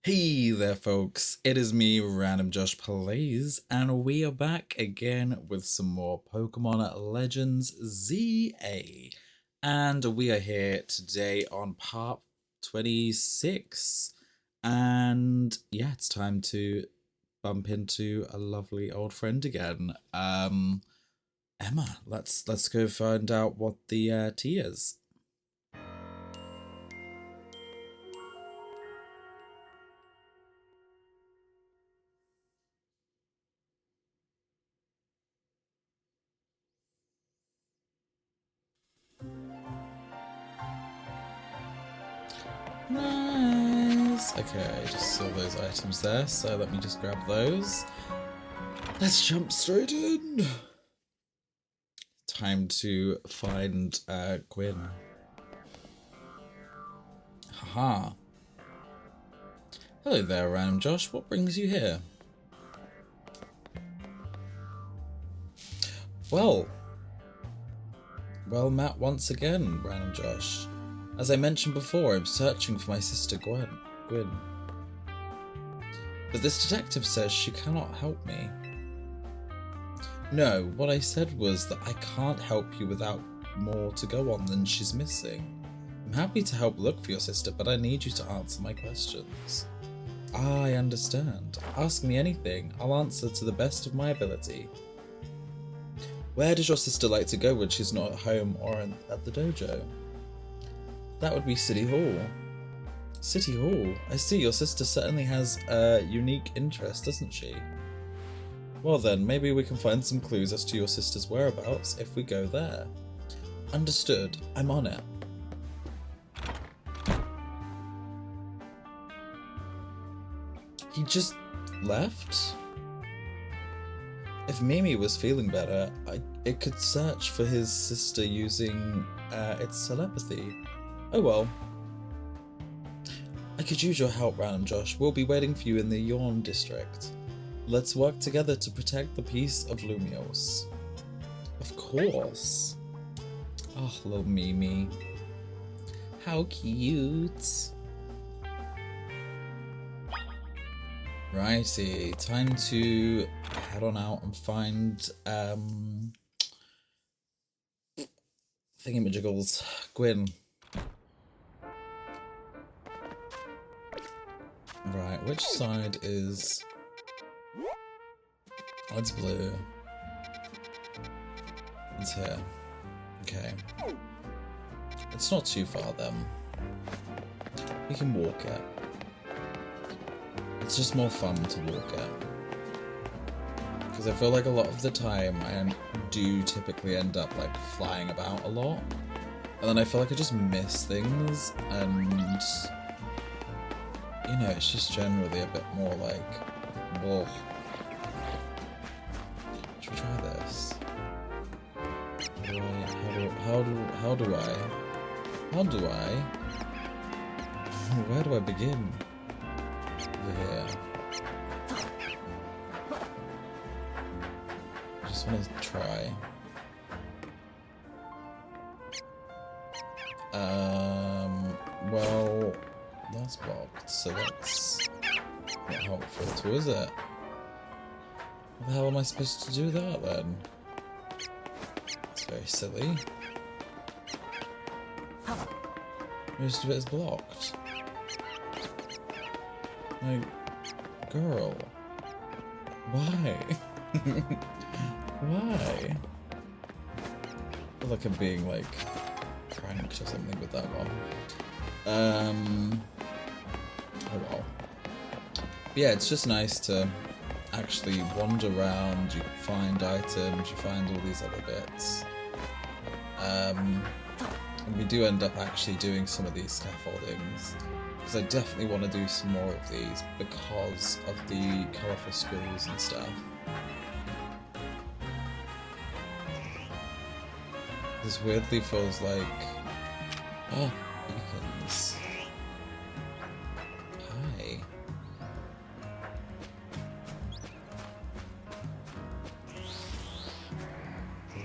Hey there, folks. It is me, RandomJosh Plays, and we are back again with some more Pokemon Legends ZA. And we are here today on part 26. And yeah, it's time to bump into a lovely old friend again. Emma, let's go find out what the tea is. Nice. Okay, I just saw those items there, so let me just grab those. Let's jump straight in. Time to find Gwyn. Haha. Hello there, RandomJosh. What brings you here? Well, met once again, RandomJosh. As I mentioned before, I'm searching for my sister Gwyn. But this detective says she cannot help me. No, what I said was that I can't help you without more to go on than she's missing. I'm happy to help look for your sister, but I need you to answer my questions. I understand. Ask me anything. I'll answer to the best of my ability. Where does your sister like to go when she's not at home or at the dojo? That would be City Hall. City Hall? I see, your sister certainly has a unique interest, doesn't she? Well then, maybe we can find some clues as to your sister's whereabouts if we go there. Understood. I'm on it. He just left? If Mimi was feeling better, it could search for his sister using its telepathy. Oh well. I could use your help, RandomJosh. We'll be waiting for you in the Yawn district. Let's work together to protect the peace of Lumios. Of course. Oh, little Mimi. How cute. Righty, time to head on out and find thingamajiggles. Gwyn. Right, which side is... Oh, it's blue. It's here. Okay. It's not too far then. We can walk it. It's just more fun to walk it. Because I feel like a lot of the time I do typically end up like flying about a lot. And then I feel like I just miss things and... You know, it's just generally a bit more like... Whoa. Should we try this? How do I? Where do I begin? Yeah. I just want to try. Well, that's blocked, so that's not helpful, is it? What the hell am I supposed to do that then? It's very silly. Most of it is blocked. Like, girl. Why? Why? I feel like I'm being like pranked or something with that one. Oh well. But yeah, it's just nice to actually wander around, you find items, you find all these other bits. And we do end up actually doing some of these scaffoldings, because I definitely want to do some more of these because of the colourful squirrels and stuff. This weirdly feels like... Oh, beacons. Hi.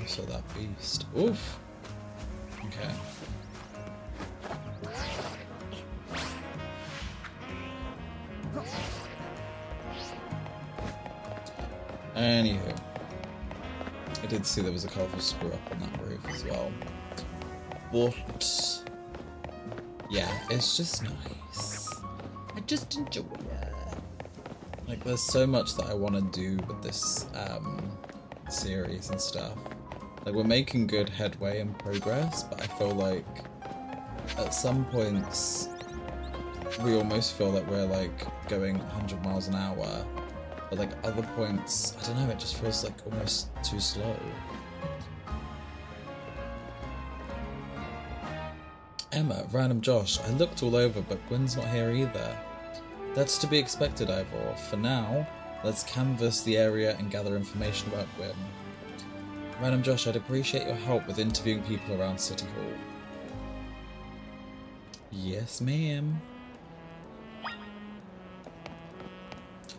Also that beast. Oof! Okay. Anywho, I did see there was a colourful screw up on that roof as well. But yeah, it's just nice. I just enjoy it. Like, there's so much that I want to do with this series and stuff. Like, we're making good headway and progress, but I feel like at some points we almost feel like we're like going 100 miles an hour, but like other points, I don't know, it just feels like almost too slow. Emma, RandomJosh, I looked all over, but Gwen's not here either. That's to be expected, Ivor. For now, let's canvass the area and gather information about Gwen. RandomJosh, I'd appreciate your help with interviewing people around City Hall. Yes, ma'am.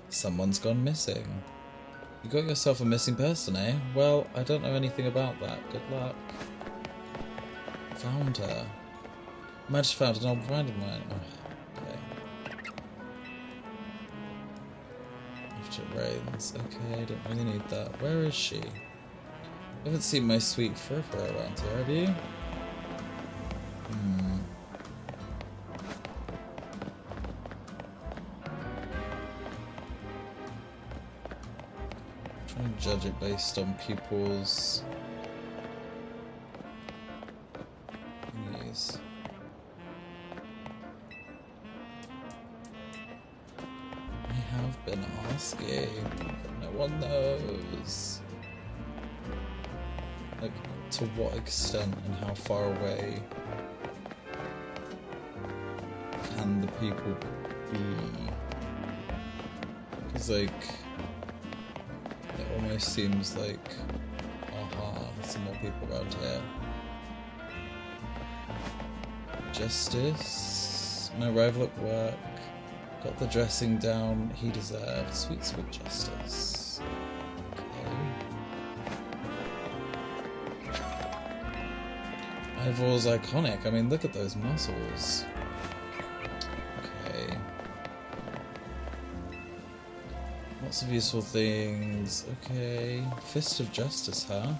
Someone's gone missing. You got yourself a missing person, eh? Well, I don't know anything about that. Good luck. Found her. Might have found an old friend of mine. Oh, okay. After it rains. Okay, I don't really need that. Where is she? I haven't seen my sweet Frifra around here, have you? I'm trying to judge it based on people's thingies. I have been asking, but no one knows. Like, to what extent and how far away can the people be? Because, like, it almost seems like, aha, there's some more people around here. Justice, my rival at work, got the dressing down he deserved. Sweet, sweet justice. Ivor's iconic. I mean, look at those muscles. Okay. Lots of useful things. Okay. Fist of Justice, huh?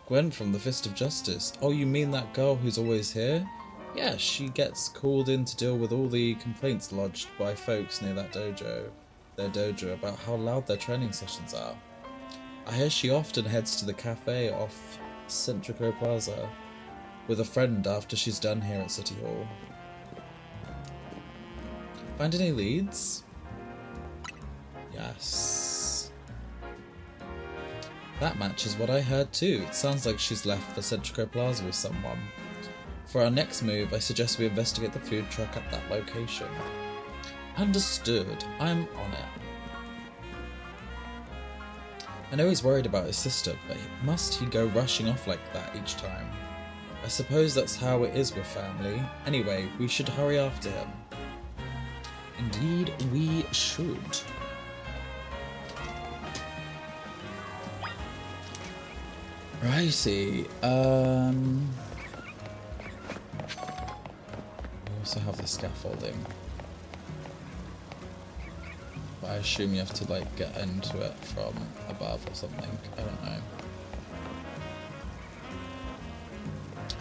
Gwen from the Fist of Justice. Oh, you mean that girl who's always here? Yeah, she gets called in to deal with all the complaints lodged by folks near that dojo. Their dojo about how loud their training sessions are. I hear she often heads to the cafe off Centrico Plaza with a friend after she's done here at City Hall. Find any leads? Yes. That matches what I heard too. It sounds like she's left for Centrico Plaza with someone. For our next move, I suggest we investigate the food truck at that location. Understood. I'm on it. I know he's worried about his sister, but must he go rushing off like that each time? I suppose that's how it is with family. Anyway, we should hurry after him. Indeed, we should. Righty. We also have the scaffolding. But I assume you have to, like, get into it from above or something. I don't know.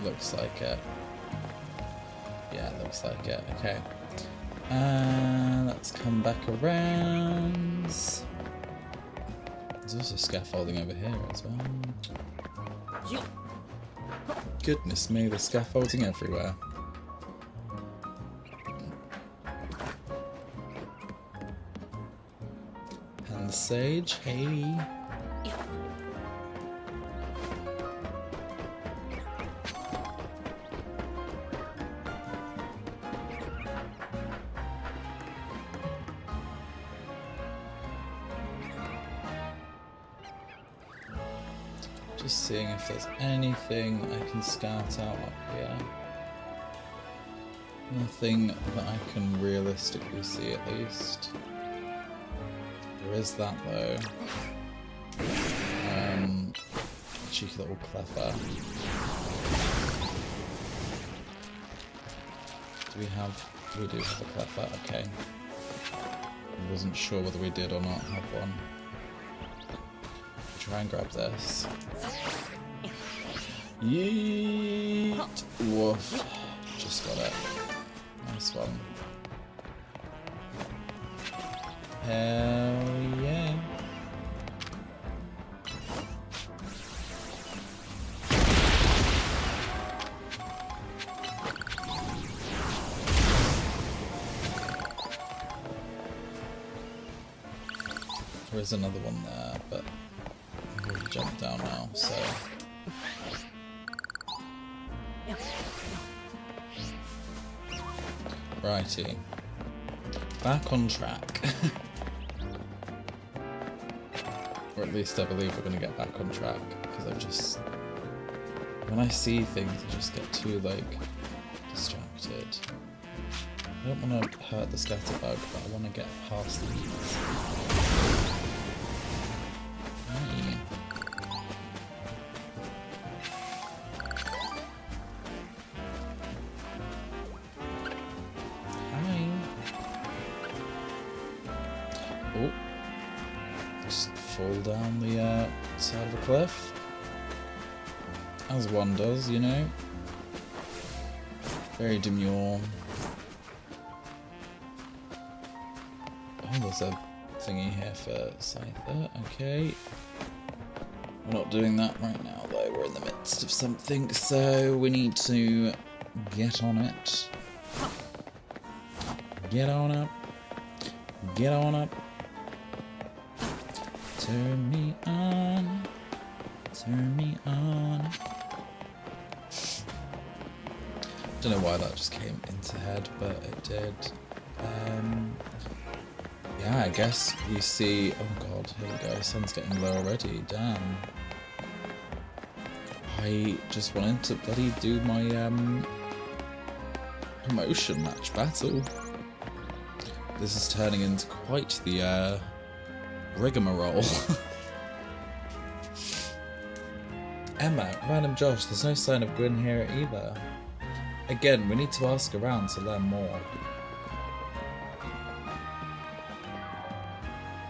Looks like it. Yeah, looks like it. Okay. Let's come back around. There's also scaffolding over here as well. Goodness me, there's scaffolding everywhere. And the sage, hey. Just seeing if there's anything I can scout out up here. Nothing that I can realistically see, at least. There is that though. Cheeky little clever. We do have a clever, okay. I wasn't sure whether we did or not have one. Try and grab this. Yeet! Woof. Just got it. Nice one. Hell yeah. There is another one there, but I've already jumped down now, so... Righty. Back on track. Or at least I believe we're going to get back on track, because I've just... When I see things, I just get too, like, distracted. I don't want to hurt the scatterbug, but I want to get past these. Oh, just fall down the side of a cliff, as one does, you know. Very demure. Oh, there's a thingy here for Scyther. Okay, we're not doing that right now though. We're in the midst of something, so we need to get on it. Get on up. Get on up. Turn me on, turn me on. Don't know why that just came into head, but it did. Yeah, I guess we see. Oh god, here we go. Sun's getting low already. Damn. I just wanted to bloody do my promotion match battle. This is turning into quite the rigmarole. Emma, RandomJosh, there's no sign of Gwyn here either. Again, we need to ask around to learn more.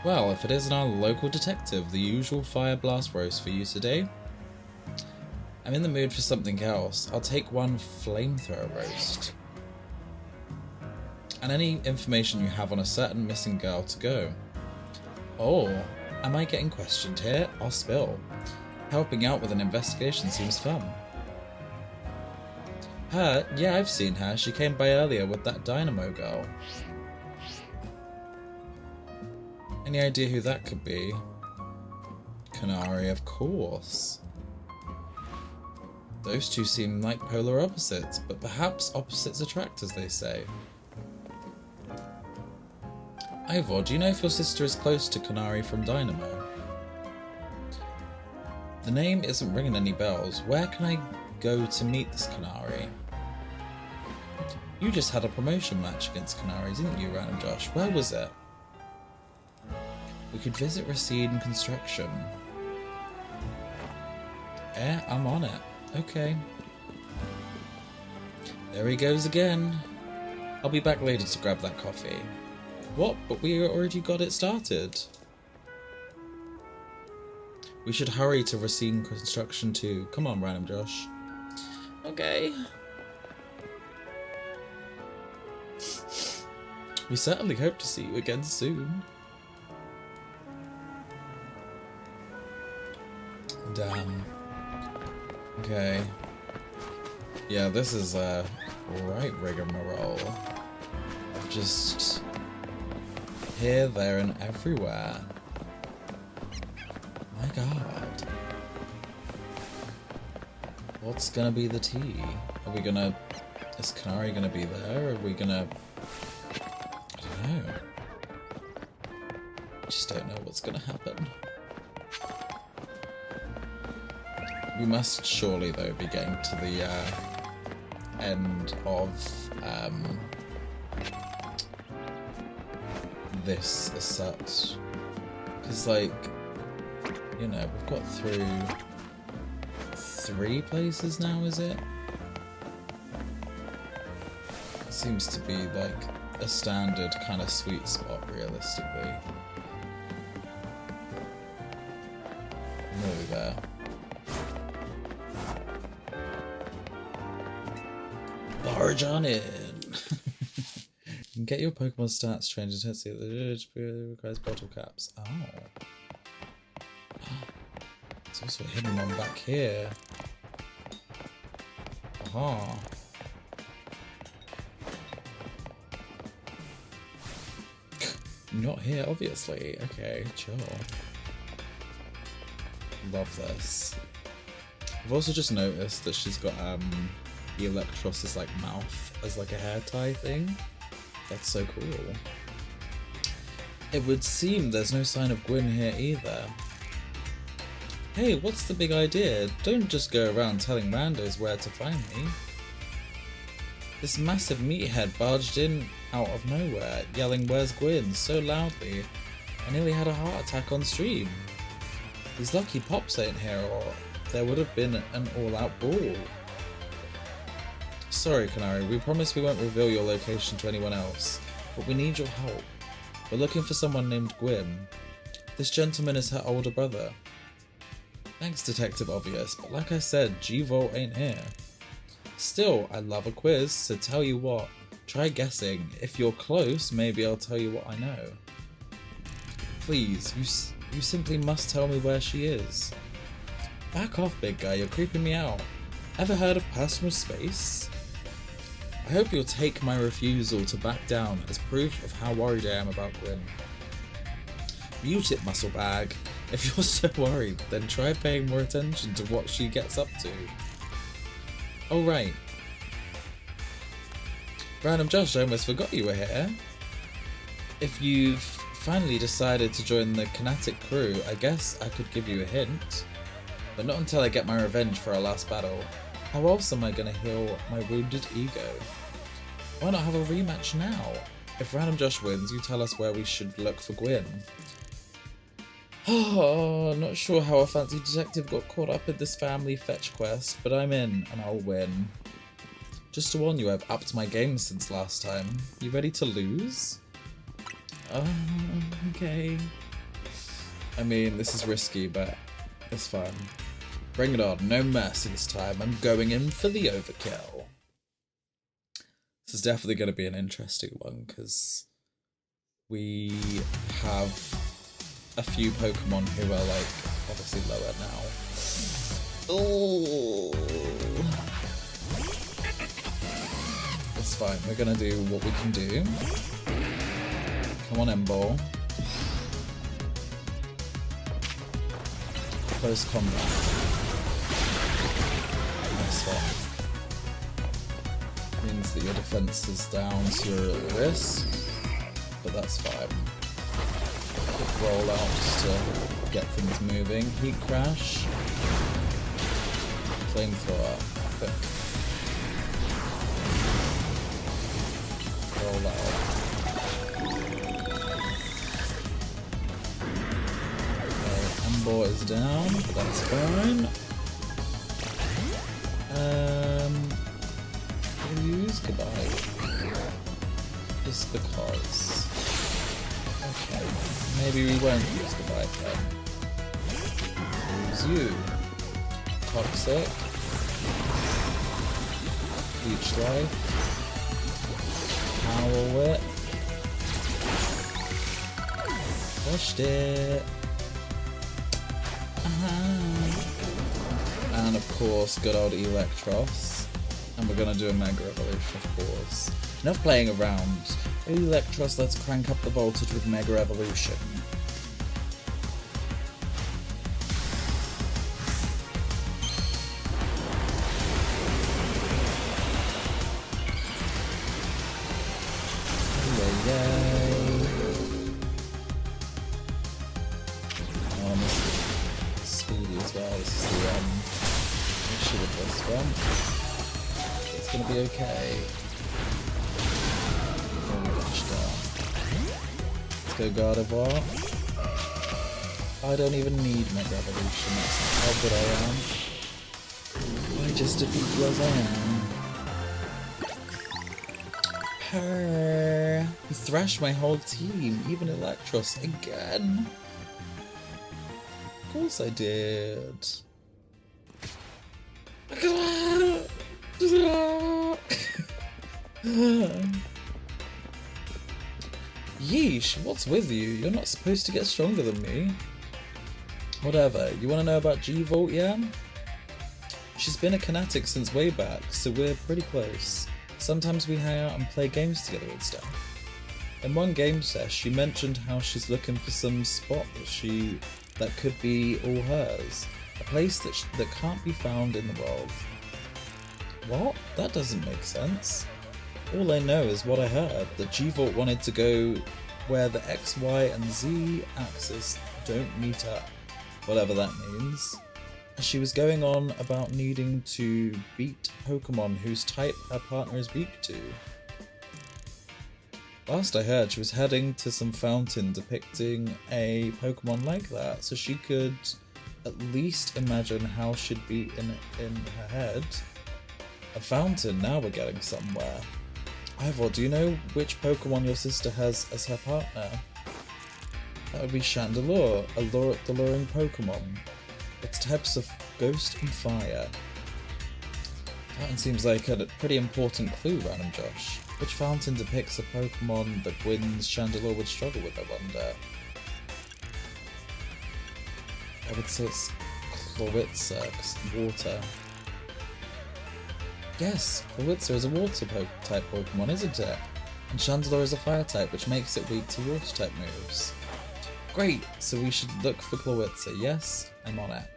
Well, if it isn't our local detective, the usual fire blast roast for you today. I'm in the mood for something else. I'll take one flamethrower roast. And any information you have on a certain missing girl to go. Oh, am I getting questioned here? I'll spill. Helping out with an investigation seems fun. Her? Yeah, I've seen her. She came by earlier with that Dynamo girl. Any idea who that could be? Canary, of course. Those two seem like polar opposites, but perhaps opposites attract, as they say. Ivor, do you know if your sister is close to Canary from Dynamo? The name isn't ringing any bells. Where can I go to meet this Canary? You just had a promotion match against Canary, didn't you, RandomJosh? Where was it? We could visit Racine Construction. I'm on it. Okay. There he goes again. I'll be back later to grab that coffee. What? But we already got it started. We should hurry to Racine Construction too. Come on, RandomJosh. Okay. We certainly hope to see you again soon. Damn. Okay. Yeah, this is a right rigmarole. Just here, there, and everywhere. My god. What's gonna be the tea? Are we gonna... Is Canary gonna be there? Are we gonna... I don't know. I just don't know what's gonna happen. We must surely, though, be getting to the end of this as such. Because, like, you know, we've got through 3 places now, is it? Seems to be, like, a standard kind of sweet spot, realistically. Nearly there. Barge on in! You can get your Pokemon stats changed intensely. It requires bottle caps. Oh. There's also a hidden one back here. Aha. Not here, obviously. Okay, chill. Love this. I've also just noticed that she's got Electros's like mouth as like a hair tie thing. That's so cool. It would seem there's no sign of Gwyn here either. Hey, what's the big idea? Don't just go around telling randos where to find me. This massive meathead barged in out of nowhere, yelling "Where's Gwyn?" so loudly, I nearly had a heart attack on stream. He's lucky Pops ain't here, or there would have been an all-out brawl. Sorry, Canary, we promise we won't reveal your location to anyone else, but we need your help. We're looking for someone named Gwyn. This gentleman is her older brother. Thanks, Detective Obvious, but like I said, G-Volt ain't here. Still, I love a quiz, so tell you what, try guessing. If you're close, maybe I'll tell you what I know. Please, you simply must tell me where she is. Back off, big guy, you're creeping me out. Ever heard of personal space? I hope you'll take my refusal to back down as proof of how worried I am about Gwyn. Mute it, muscle bag. If you're so worried, then try paying more attention to what she gets up to. Oh right. RandomJosh, I almost forgot you were here. If you've finally decided to join the Kinetic crew, I guess I could give you a hint. But not until I get my revenge for our last battle. How else am I gonna heal my wounded ego? Why not have a rematch now? If RandomJosh wins, you tell us where we should look for Gwyn. Oh, not sure how a fancy detective got caught up in this family fetch quest, but I'm in, and I'll win. Just to warn you, I've upped my game since last time. You ready to lose? Okay. I mean, this is risky, but it's fun. Bring it on, no mercy this time. I'm going in for the overkill. This is definitely going to be an interesting one, because we have a few Pokemon who are, like, obviously lower now. Oh, it's fine. We're gonna do what we can do. Come on, M-Ball. Close combat. Nice one. Means that your defense is down, so you're at risk, but that's fine. Quick roll out just to get things moving. Heat Crash. Flamethrower. Quick. Roll out. Okay, Embor is down, but that's fine. We'll use Goodbye. Just because. Okay, maybe we won't use Goodbye then. Use you. Toxic. Leech Life. Power Whip. Pushed it. And of course, good old Electros. And we're gonna do a Mega Evolution, of course. Enough playing around. Electros, let's crank up the voltage with Mega Evolution. Yay! Oh, this is speedy as well. This is the issue with this one. It's gonna be okay. Let's go Gardevoir. I don't even need Mega Evolution, that's how good I am. I just defeat you as I am. her. You thrashed my whole team, even Electros, again. Of course I did. Yeesh, what's with you? You're not supposed to get stronger than me. Whatever, you want to know about G-Vault, yeah? She's been a Kinetic since way back, so we're pretty close. Sometimes we hang out and play games together and stuff. In one game sesh, she mentioned how she's looking for some spot that could be all hers. A place that can't be found in the world. What? That doesn't make sense. All I know is what I heard, that G-Vault wanted to go where the X, Y, and Z axis don't meet up, whatever that means. She was going on about needing to beat Pokemon whose type her partner is weak to. Last I heard, she was heading to some fountain depicting a Pokemon like that, so she could at least imagine how she'd be in her head. A fountain, now we're getting somewhere. Ivor, do you know which Pokemon your sister has as her partner? That would be Chandelure, the luring Pokemon. Its types of Ghost and Fire. Fountain seems like a pretty important clue, RandomJosh. Which fountain depicts a Pokemon that Gwyn's Chandelure would struggle with, I wonder? I would say it's Chlorwitzer, 'cause water. Yes, Chlorwitzer is a water type Pokemon, isn't it? And Chandelure is a fire type, which makes it weak to water type moves. Great, so we should look for Chlorwitzer. Yes, I'm on it.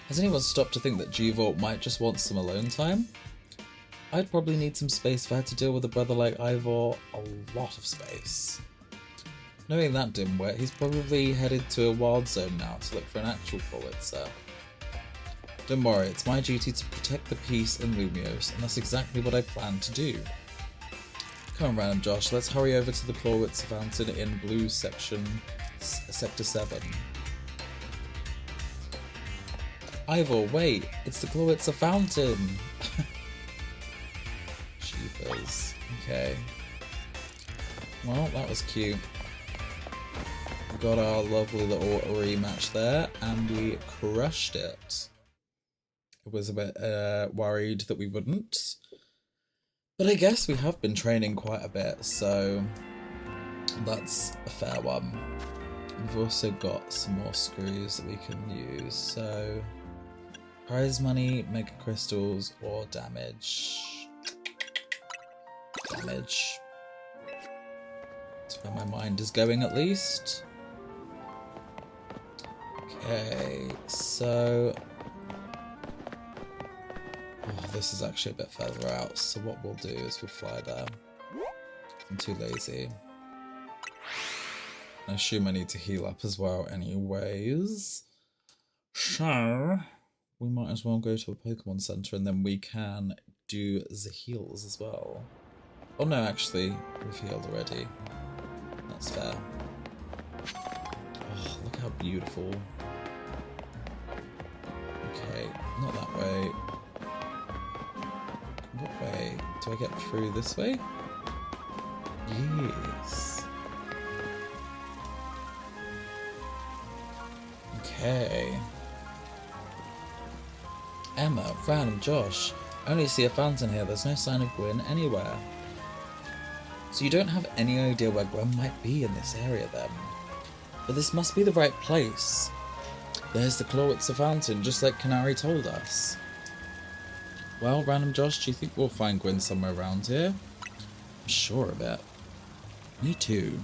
Has anyone stopped to think that G-Vault might just want some alone time? I'd probably need some space for her to deal with a brother like Ivor. A lot of space. Knowing that dimwit, he's probably headed to a wild zone now to look for an actual Chlorwitzer. Don't worry, it's my duty to protect the peace in Lumiose, and that's exactly what I plan to do. Come on, RandomJosh, let's hurry over to the Chlorwitzer fountain in blue sector 7. Ivor, wait, it's the Chlorwitzer fountain! Jeepers. Okay. Well, that was cute. We got our lovely little rematch there, and we crushed it. I was a bit worried that we wouldn't. But I guess we have been training quite a bit, so that's a fair one. We've also got some more screws that we can use, so prize money, mega crystals, or damage. Damage. That's where my mind is going, at least. Okay, so this is actually a bit further out, so what we'll do is we'll fly there. I'm too lazy. I assume I need to heal up as well anyways. So we might as well go to a Pokemon Center and then we can do the heals as well. Oh no, actually, we've healed already. That's fair. Oh, look how beautiful. Okay, not that way. What way? Do I get through this way? Yes. Okay. Emma, RandomJosh. I only see a fountain here. There's no sign of Gwyn anywhere. So you don't have any idea where Gwen might be in this area then. But this must be the right place. There's the Chlorwitzer fountain, just like Canary told us. Well, RandomJosh, do you think we'll find Gwen somewhere around here? I'm sure of it. Me too.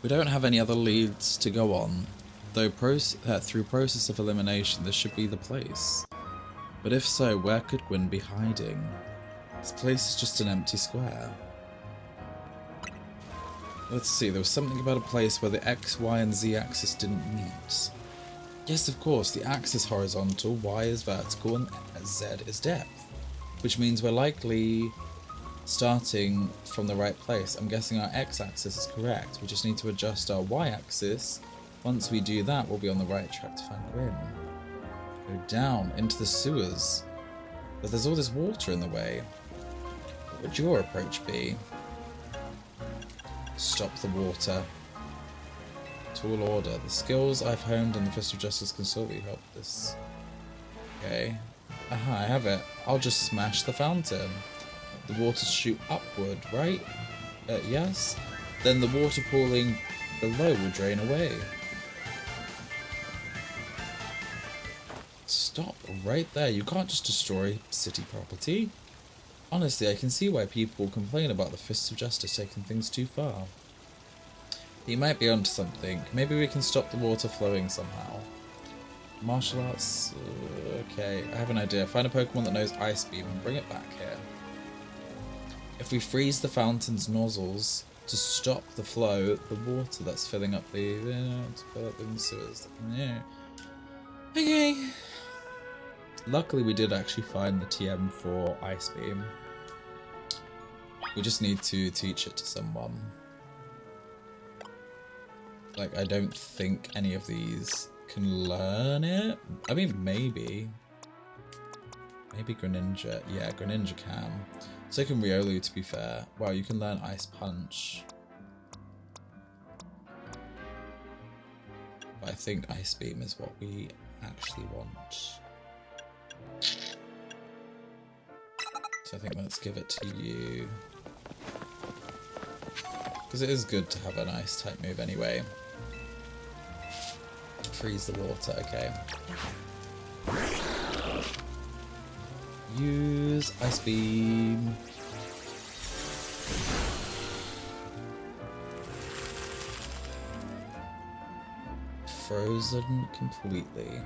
We don't have any other leads to go on, though through process of elimination this should be the place. But if so, where could Gwen be hiding? This place is just an empty square. Let's see, there was something about a place where the X, Y, and Z axis didn't meet. Yes, of course, the X is horizontal, Y is vertical, and Z is depth. Which means we're likely starting from the right place. I'm guessing our X-axis is correct. We just need to adjust our Y-axis. Once we do that, we'll be on the right track to find Gwyn. Go down into the sewers. But there's all this water in the way. What would your approach be? Stop the water. Tall order. The skills I've honed in the Fist of Justice can slowly help this. Okay. Aha, I have it. I'll just smash the fountain. The water shoot upward, right? Yes? Then the water pooling below will drain away. Stop right there. You can't just destroy city property. Honestly, I can see why people complain about the Fist of Justice taking things too far. He might be onto something. Maybe we can stop the water flowing somehow. Martial arts? Okay, I have an idea. Find a Pokemon that knows Ice Beam and bring it back here. If we freeze the fountain's nozzles to stop the flow, the water that's filling up the sewers. Yeah. Okay. Luckily we did actually find the TM for Ice Beam. We just need to teach it to someone. Like, I don't think any of these can learn it. I mean, maybe. Maybe Greninja. Yeah, Greninja can. So can Riolu, to be fair. Wow, you can learn Ice Punch. But I think Ice Beam is what we actually want. So I think let's give it to you. Because it is good to have an ice type move anyway. Freeze the water, okay. Use Ice Beam. Frozen completely.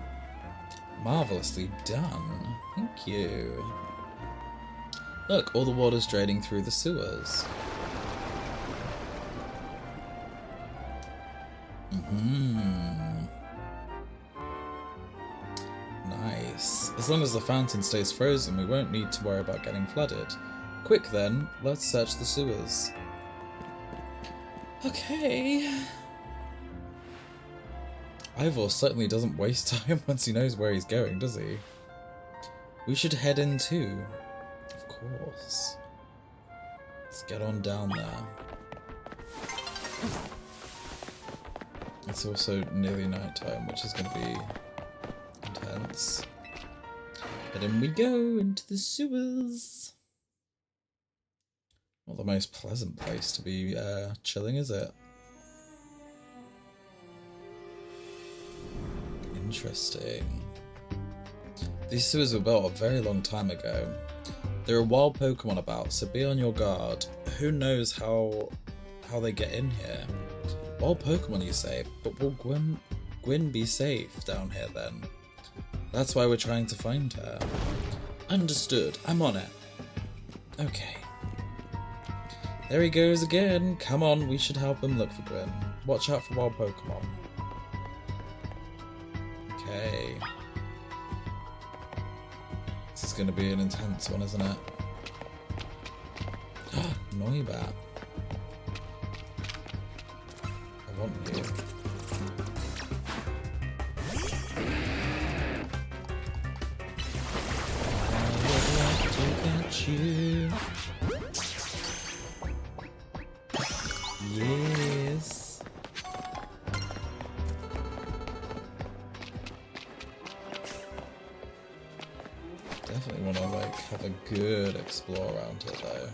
Marvelously done. Thank you. Look, all the water's draining through the sewers. Nice. As long as the fountain stays frozen, we won't need to worry about getting flooded. Quick then, let's search the sewers. Okay. Ivor certainly doesn't waste time once he knows where he's going, does he? We should head in too. Of course. Let's get on down there. It's also nearly night time, which is going to be intense. But in we go into the sewers. Not the most pleasant place to be chilling, is it? Interesting. These sewers were built a very long time ago. There are wild Pokemon about, so be on your guard. Who knows how they get in here? Wild Pokemon, you say, but will Gwyn be safe down here then? That's why we're trying to find her. Understood. I'm on it. Okay. There he goes again. Come on, we should help him look for Gwyn. Watch out for wild Pokemon. Okay. This is going to be an intense one, isn't it? Noibat. I want you. I would like to get you. Yes. Definitely want to like have a good explore around here though.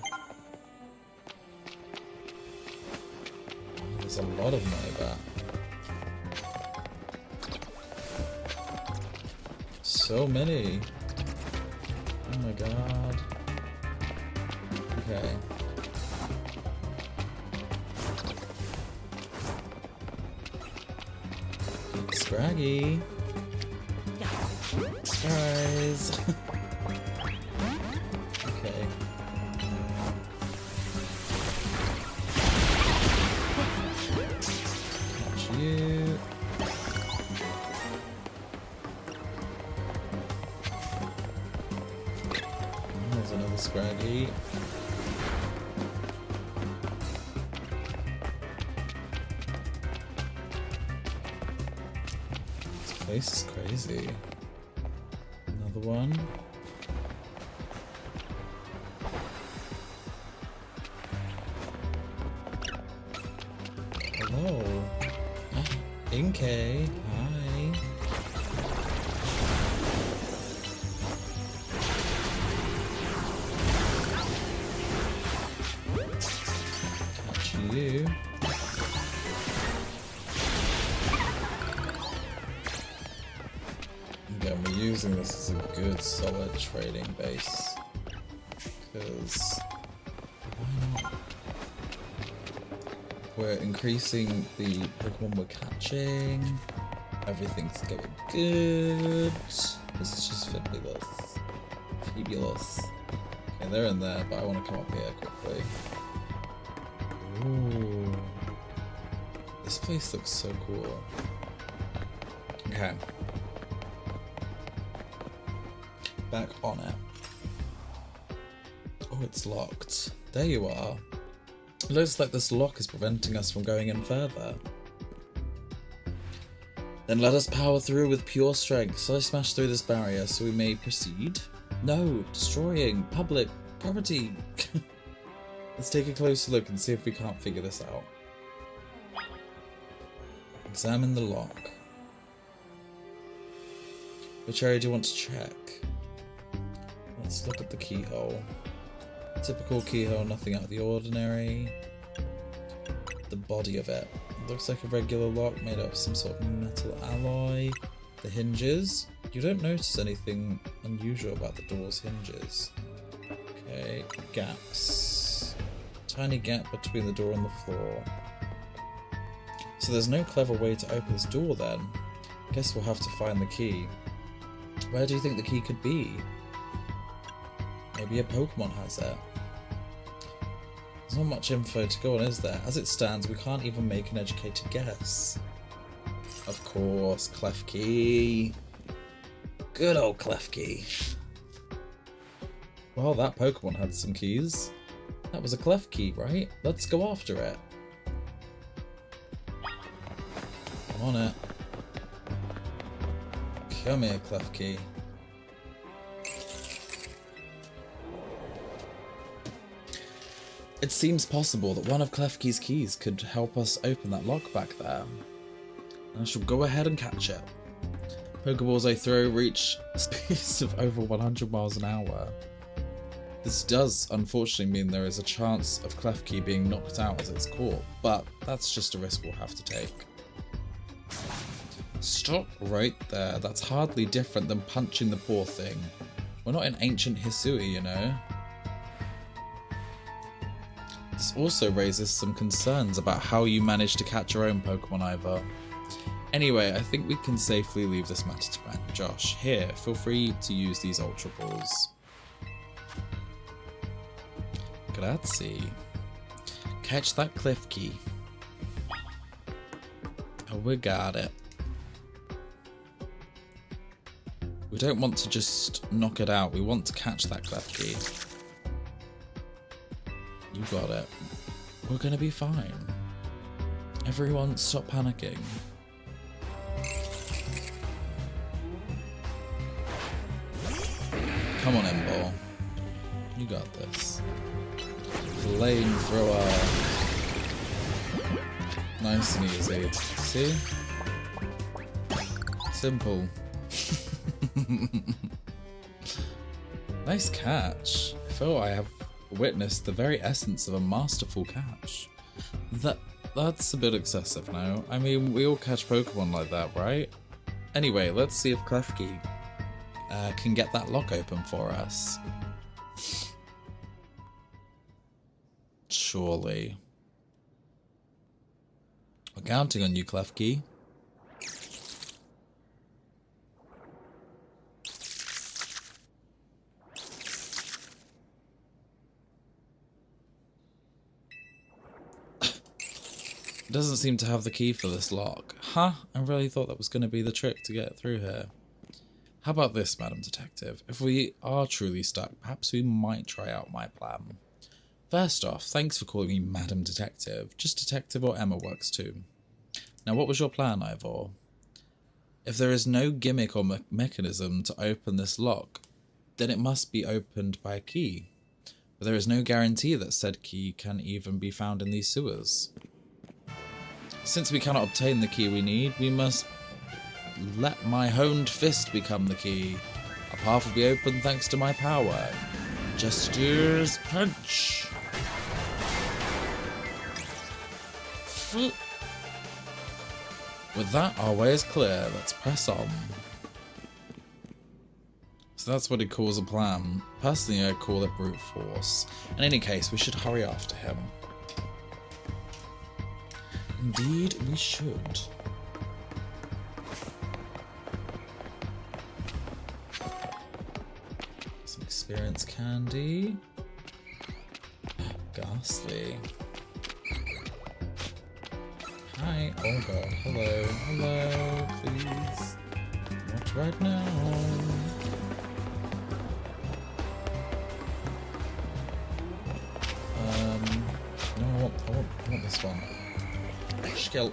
There's a lot of Noibat. So many. Oh my god. Okay. Scraggy. Guys. Okay. Catch you. There's another Scraggy. This place is crazy. Another one. hello. Inkay, hi. Catch you. Again, we're using this as a good solid trading base. Because why not? We're increasing the Pokemon we're catching. Everything's going good. This is just fabulous. Fabulous. Okay, they're in there, but I want to come up here quickly. Ooh. This place looks so cool. Okay. Back on it. Oh, it's locked. There you are. It looks like this lock is preventing us from going in further. Then let us power through with pure strength. So I smash through this barrier so we may proceed. No, destroying public property. Let's take a closer look and see if we can't figure this out. Examine the lock. Which area do you want to check? Let's look at the keyhole. Typical keyhole, nothing out of the ordinary. The body of it. Looks like a regular lock made up of some sort of metal alloy. The hinges. You don't notice anything unusual about the door's hinges. Okay, gaps. Tiny gap between the door and the floor. So there's no clever way to open this door then. Guess we'll have to find the key. Where do you think the key could be? Maybe a Pokemon has it. There's not much info to go on, is there? As it stands, we can't even make an educated guess. Of course, Klefki. Good old Klefki. Well, that Pokemon had some keys. That was a Klefki, right? Let's go after it. I'm on it. Come here, Klefki. It seems possible that one of Klefki's keys could help us open that lock back there. I shall go ahead and catch it. Pokeballs I throw reach speeds of over 100 miles an hour. This does unfortunately mean there is a chance of Klefki being knocked out as it's caught, but that's just a risk we'll have to take. Stop right there, that's hardly different than punching the poor thing. We're not in ancient Hisui, you know. This also raises some concerns about how you managed to catch your own Pokemon, Ivor. Anyway, I think we can safely leave this matter to RandomJosh. Here, feel free to use these Ultra Balls. Grazie. Catch that Klefki. Oh, we got it. We don't want to just knock it out, we want to catch that Klefki. You got it. We're gonna be fine. Everyone, stop panicking. Come on, Ivor. You got this. Flamethrower. Nice and easy. See? Simple. Nice catch. I feel I have witnessed the very essence of a masterful catch. That's a bit excessive now. I mean, we all catch Pokemon like that, right? Anyway, let's see if Klefki can get that lock open for us. Surely. We're counting on you, Klefki. It doesn't seem to have the key for this lock. Huh? I really thought that was going to be the trick to get through here. How about this, Madam Detective? If we are truly stuck, perhaps we might try out my plan. First off, thanks for calling me Madam Detective. Just Detective or Emma works too. Now, what was your plan, Ivor? If there is no gimmick or mechanism to open this lock, then it must be opened by a key. But there is no guarantee that said key can even be found in these sewers. Since we cannot obtain the key we need, we must let my honed fist become the key. A path will be open thanks to my power. Gestures punch. With that, our way is clear. Let's press on. So that's what he calls a plan. Personally, I call it brute force. In any case, we should hurry after him. Indeed, we should. Some experience candy. Ghastly. Hi, Olga. Hello. Hello, please. Not right now. No, I want this one. Skill.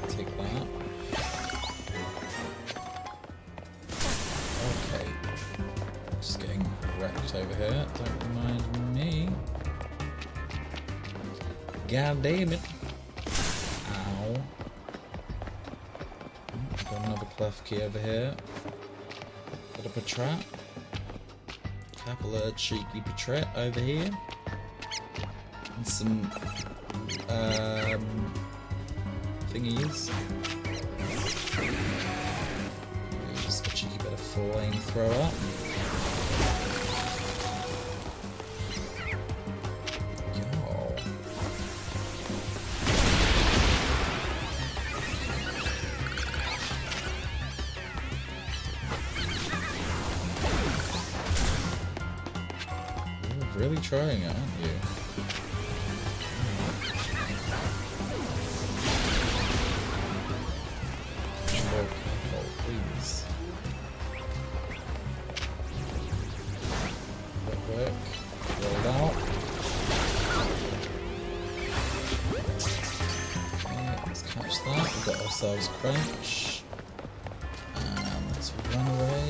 Take that. Okay. Just getting wrecked over here. Don't mind me. God damn it. Ow. Got another clef key over here. Put up a trap. Couple of cheeky portrait over here. And some thingies. Just a cheeky bit of flamethrower. You're really trying it, aren't you? Please. Quick. Roll out. Okay, let's catch that. We've got ourselves crunch. And let's run away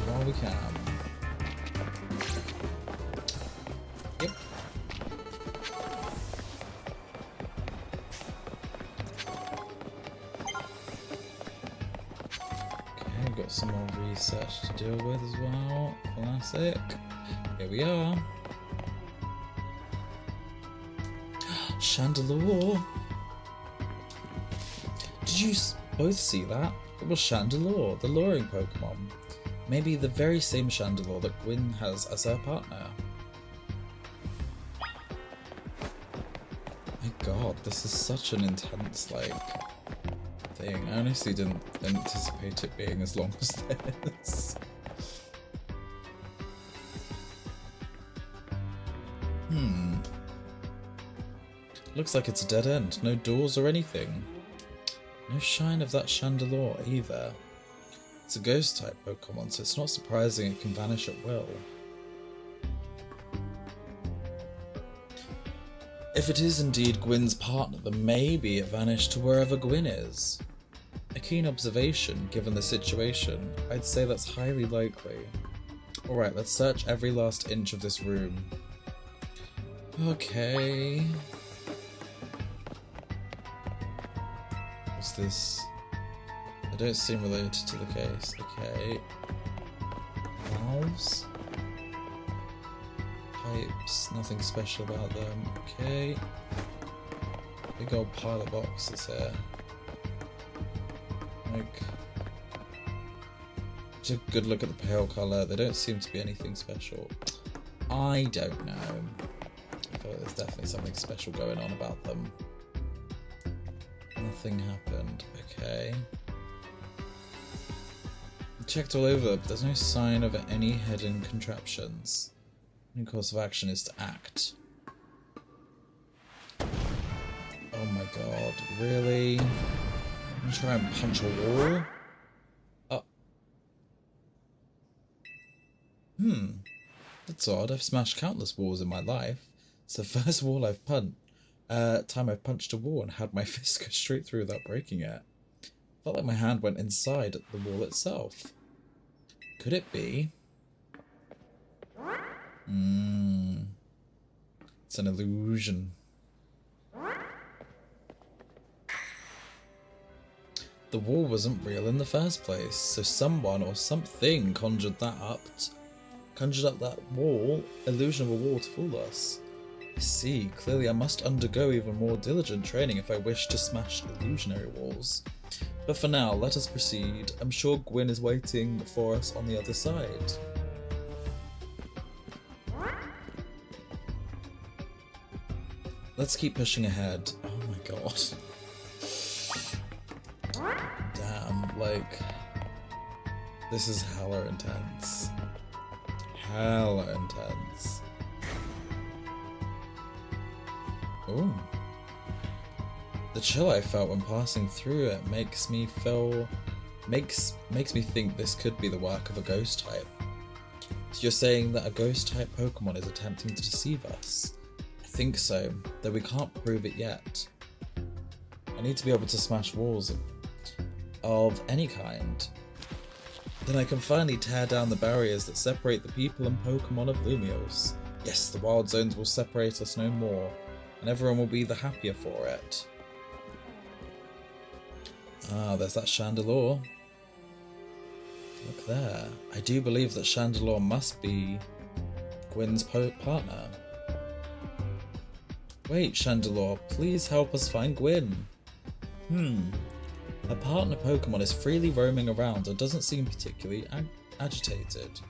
while we can. Yep. Got some more research to deal with as well. Classic. Here we are. Chandelure. Did you both see that? It was Chandelure, the luring Pokemon. Maybe the very same Chandelure that Gwyn has as her partner. My god, this is such an intense, like, thing. I honestly didn't anticipate it being as long as this. Looks like it's a dead end. No doors or anything. No sign of that Chandelure either. It's a ghost type Pokemon, so it's not surprising it can vanish at will. If it is indeed Gwyn's partner, then maybe it vanished to wherever Gwyn is. A keen observation, given the situation. I'd say that's highly likely. Alright, let's search every last inch of this room. Okay. What's this? They don't seem related to the case. Okay. Valves. Pipes, nothing special about them. Okay. Big old pile of boxes here. Like, just a good look at the pale colour. They don't seem to be anything special. I don't know. I feel like there's definitely something special going on about them. Nothing happened. Okay. I checked all over, but there's no sign of any hidden contraptions. The only course of action is to act. Oh my god, really? I'm gonna try and punch a wall? Oh. That's odd. I've smashed countless walls in my life. It's the first wall I've punched. Time I've punched a wall and had my fist go straight through without breaking it. Felt like my hand went inside the wall itself. Could it be? It's an illusion. The wall wasn't real in the first place, so someone or something conjured up that wall, illusion of a wall to fool us. I see, clearly I must undergo even more diligent training if I wish to smash illusionary walls. But for now, let us proceed. I'm sure Gwyn is waiting for us on the other side. Let's keep pushing ahead. Oh my god. Damn, like, this is hella intense. Hella intense. Ooh. The chill I felt when passing through it makes me think this could be the work of a ghost type. So you're saying that a ghost type Pokemon is attempting to deceive us? I think so, though we can't prove it yet. I need to be able to smash walls of any kind. Then I can finally tear down the barriers that separate the people and Pokemon of Lumiose. Yes, the wild zones will separate us no more, and everyone will be the happier for it. Ah, there's that Chandelure. Look there. I do believe that Chandelure must be Gwyn's partner. Wait, Chandelure, please help us find Gwyn. A partner Pokemon is freely roaming around and doesn't seem particularly agitated.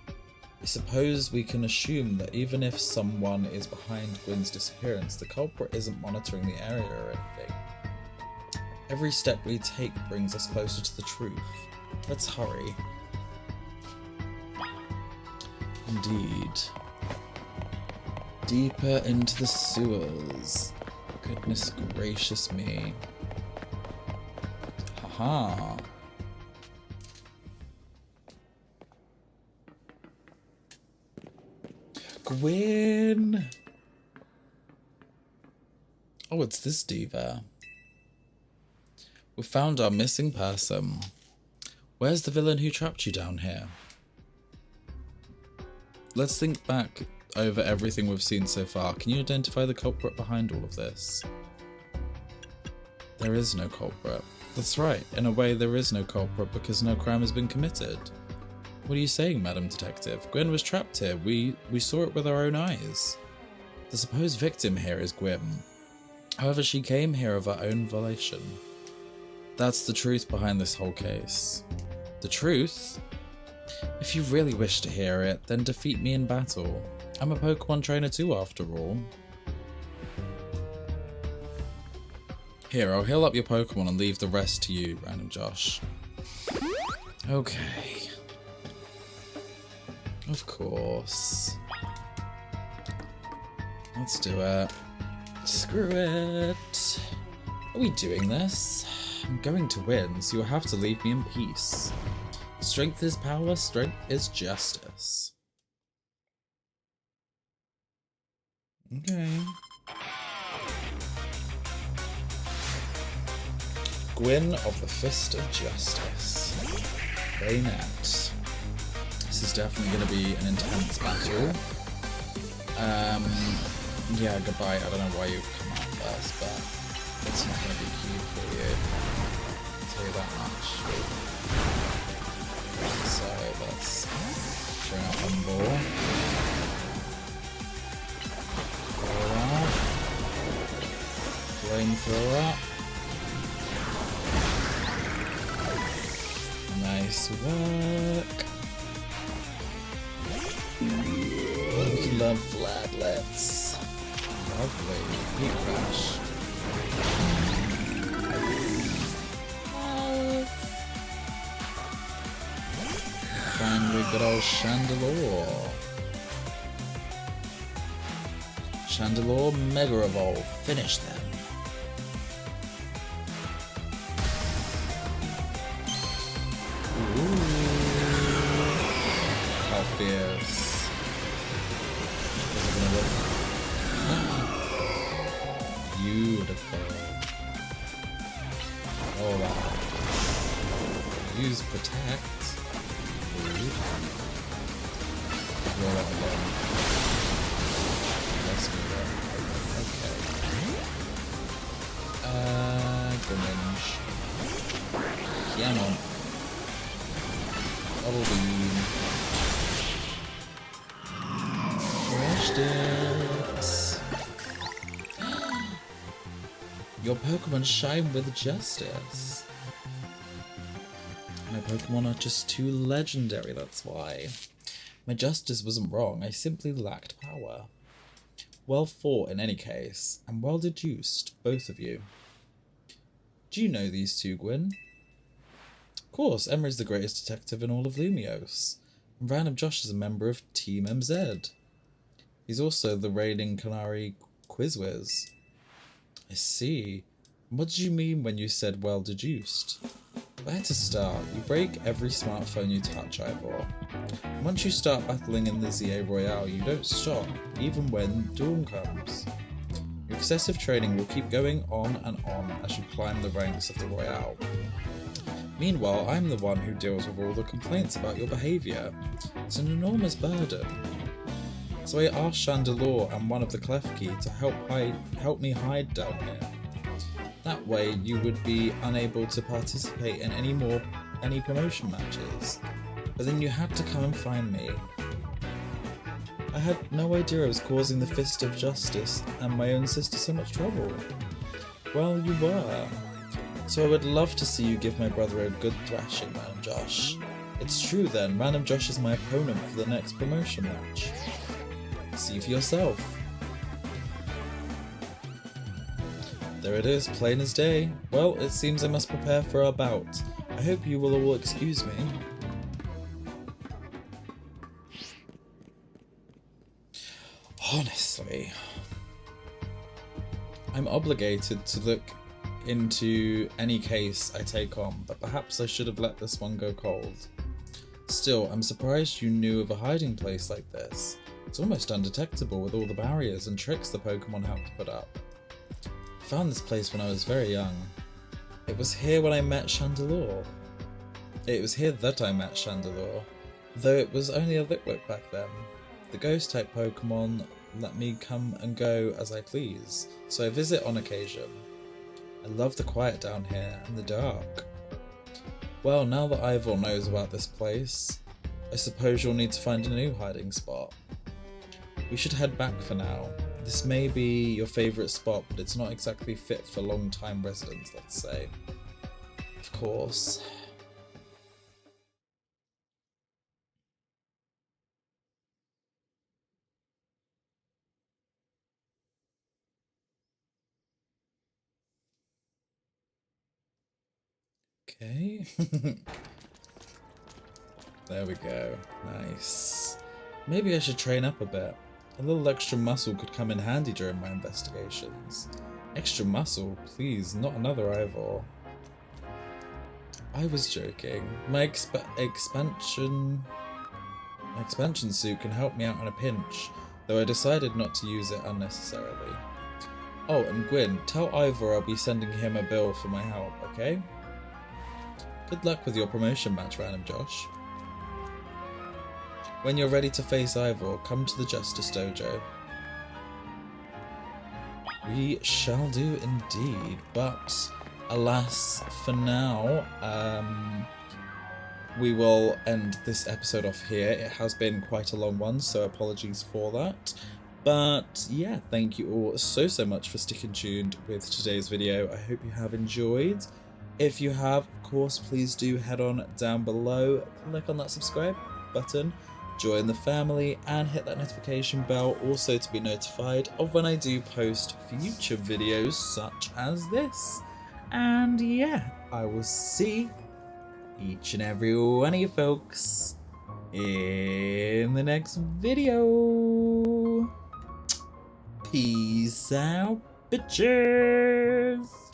I suppose we can assume that even if someone is behind Gwyn's disappearance, the culprit isn't monitoring the area or anything. Every step we take brings us closer to the truth. Let's hurry. Indeed. Deeper into the sewers. Goodness gracious me. Haha. Gwyn! Oh, it's this diva. We found our missing person. Where's the villain who trapped you down here? Let's think back over everything we've seen so far. Can you identify the culprit behind all of this? There is no culprit. That's right. In a way, there is no culprit because no crime has been committed. What are you saying, Madam Detective? Gwyn was trapped here. We saw it with our own eyes. The supposed victim here is Gwyn. However, she came here of her own volition. That's the truth behind this whole case. The truth? If you really wish to hear it, then defeat me in battle. I'm a Pokemon trainer too, after all. Here, I'll heal up your Pokemon and leave the rest to you, RandomJosh. Okay. Of course. Let's do it. Screw it. Are we doing this? I'm going to win, so you'll have to leave me in peace. Strength is power, strength is justice. Okay. Gwyn of the Fist of Justice. Bayonet. This is definitely going to be an intense battle. Yeah, goodbye. I don't know why you've come out first, but it's not going to be cute for you. I'll tell you that much. So let's bring out Ivor. Flamethrower. Nice work. We love flatlets. Lovely. Heat crash. Finally, good old Chandelure. Chandelure Mega Evolve. Finish them. Ooh. How fierce. Is it gonna work? Beautiful. Oh wow. Use protect. Rude. Roll out alone. Let's go there. Okay. Gringe. Come on. Double beam. Crushed it. Your Pokemon shine with justice. My Pokemon are just too legendary, that's why. My justice wasn't wrong, I simply lacked power. Well fought in any case, and well deduced, both of you. Do you know these two, Gwyn? Of course, Emery's the greatest detective in all of Lumiose, and RandomJosh is a member of Team MZ. He's also the reigning Canary Quizwiz. I see. What did you mean when you said well deduced? Where to start? You break every smartphone you touch, Ivor. Once you start battling in the ZA Royale, you don't stop, even when dawn comes. Your excessive training will keep going on and on as you climb the ranks of the Royale. Meanwhile, I'm the one who deals with all the complaints about your behaviour. It's an enormous burden. So I asked Chandelure and one of the Klefki to help me hide down here. That way you would be unable to participate in any promotion matches. But then you had to come and find me. I had no idea I was causing the Fist of Justice and my own sister so much trouble. Well, you were. So I would love to see you give my brother a good thrashing, RandomJosh. It's true then, RandomJosh is my opponent for the next promotion match. See for yourself. There it is, plain as day. Well, it seems I must prepare for our bout. I hope you will all excuse me. Honestly, I'm obligated to look into any case I take on, but perhaps I should have let this one go cold. Still, I'm surprised you knew of a hiding place like this. It's almost undetectable with all the barriers and tricks the Pokemon have to put up. I found this place when I was very young. It was here when I met Chandelure. It was here that I met Chandelure, though it was only a Litwick back then. The ghost-type Pokemon let me come and go as I please, so I visit on occasion. I love the quiet down here and the dark. Well, now that Ivor knows about this place, I suppose you'll need to find a new hiding spot. We should head back for now. This may be your favourite spot, but it's not exactly fit for long-time residents, let's say. Of course. Okay. There we go. Nice. Maybe I should train up a bit. A little extra muscle could come in handy during my investigations. Extra muscle? Please, not another Ivor. I was joking. My expansion suit can help me out in a pinch, though I decided not to use it unnecessarily. Oh, and Gwyn, tell Ivor I'll be sending him a bill for my help, okay? Good luck with your promotion match, RandomJosh. When you're ready to face Ivor, come to the Justice Dojo. We shall do indeed, but alas, for now, we will end this episode off here. It has been quite a long one, so apologies for that. But yeah, thank you all so much for sticking tuned with today's video. I hope you have enjoyed. If you have, of course, please do head on down below, click on that subscribe button, join the family, and hit that notification bell also to be notified of when I do post future videos such as this. And yeah, I will see each and every one of you folks in the next video. Peace out, bitches!